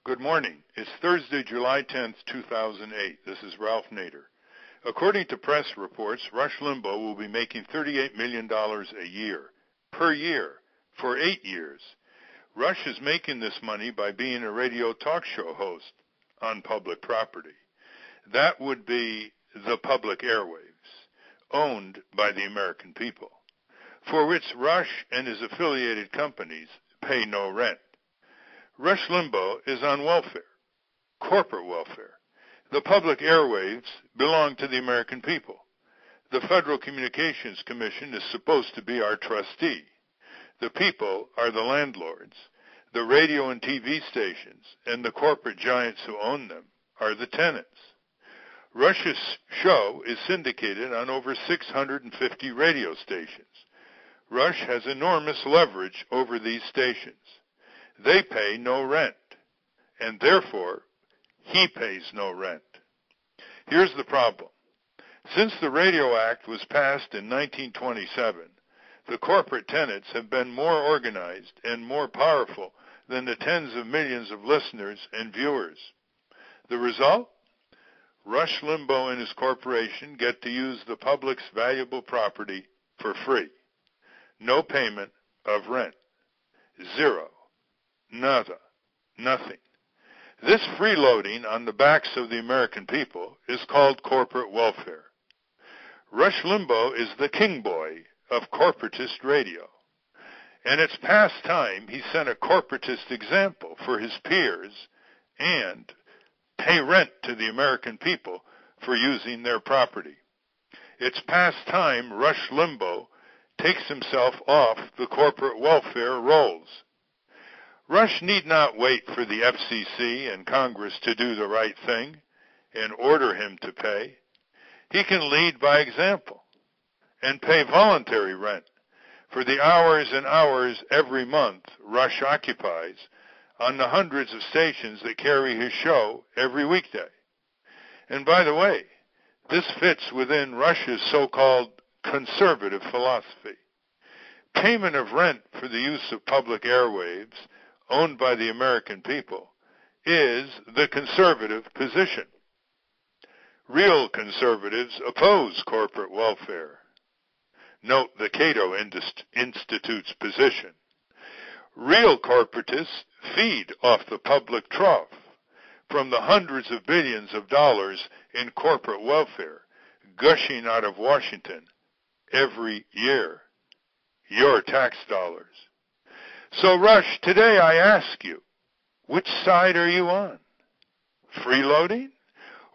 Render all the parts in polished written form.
Good morning. It's Thursday, July 10th, 2008. This is Ralph Nader. According to press reports, Rush Limbaugh will be making $38 million a year, per year, for 8 years. Rush is making this money by being a radio talk show host on public property. That would be the public airwaves, owned by the American people, for which Rush and his affiliated companies pay no rent. Rush Limbaugh is on welfare, corporate welfare. The public airwaves belong to the American people. The Federal Communications Commission is supposed to be our trustee. The people are the landlords. The radio and TV stations and the corporate giants who own them are the tenants. Rush's show is syndicated on over 650 radio stations. Rush has enormous leverage over these stations. They pay no rent, and therefore, he pays no rent. Here's the problem. Since the Radio Act was passed in 1927, the corporate tenants have been more organized and more powerful than the tens of millions of listeners and viewers. The result? Rush Limbaugh and his corporation get to use the public's valuable property for free. No payment of rent. Zero. Nada. Nothing. This freeloading on the backs of the American people is called corporate welfare. Rush Limbaugh is the king boy of corporatist radio. And it's past time he set a corporatist example for his peers and pay rent to the American people for using their property. It's past time Rush Limbaugh takes himself off the corporate welfare rolls. Rush need not wait for the FCC and Congress to do the right thing and order him to pay. He can lead by example and pay voluntary rent for the hours and hours every month Rush occupies on the hundreds of stations that carry his show every weekday. And by the way, this fits within Rush's so-called conservative philosophy. Payment of rent for the use of public airwaves owned by the American people is the conservative position. Real conservatives oppose corporate welfare. Note the Cato Institute's position. Real corporatists feed off the public trough from the hundreds of billions of dollars in corporate welfare gushing out of Washington every year. Your tax dollars. So, Rush, today I ask you, which side are you on? Freeloading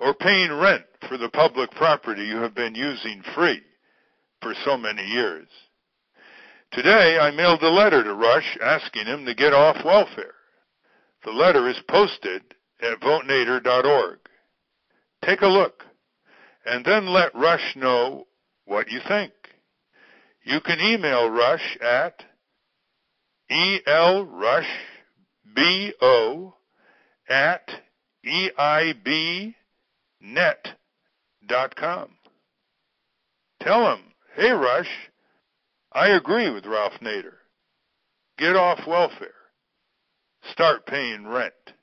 or paying rent for the public property you have been using free for so many years? Today I mailed a letter to Rush asking him to get off welfare. The letter is posted at votenader.org. Take a look and then let Rush know what you think. You can email Rush at elrushbo@eibnet.com. Tell him, hey Rush, I agree with Ralph Nader. Get off welfare. Start paying rent.